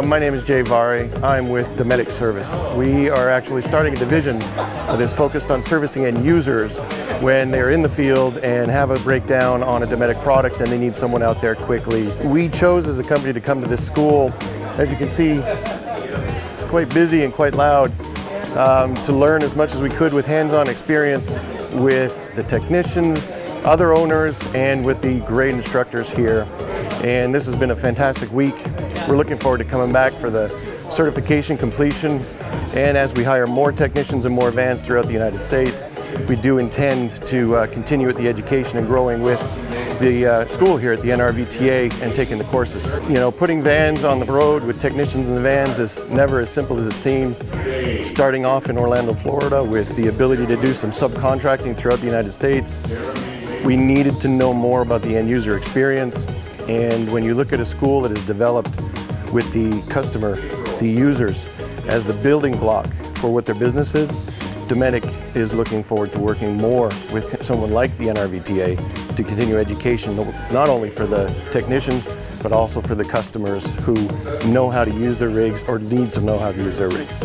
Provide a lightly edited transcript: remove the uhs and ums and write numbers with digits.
My name is Jay Vaarre. I'm with Dometic Service. We are actually starting a division that is focused on servicing end users when they're in the field and have a breakdown on a Dometic product and they need someone out there quickly. We chose as a company to come to this school. As you can see, it's quite busy and quite loud, to learn as much as we could with hands-on experience with the technicians, other owners, and with the great instructors here. And this has been a fantastic week. We're looking forward to coming back for the certification completion. And as we hire more technicians and more vans throughout the United States, we do intend to continue with the education and growing with the school here at the NRVTA and taking the courses. You know, putting vans on the road with technicians in the vans is never as simple as it seems. Starting off in Orlando, Florida, with the ability to do some subcontracting throughout the United States, we needed to know more about the end user experience. And when you look at a school that is developed with the customer, the users, as the building block for what their business is, Dometic is looking forward to working more with someone like the NRVTA to continue education, not only for the technicians, but also for the customers who know how to use their rigs or need to know how to use their rigs.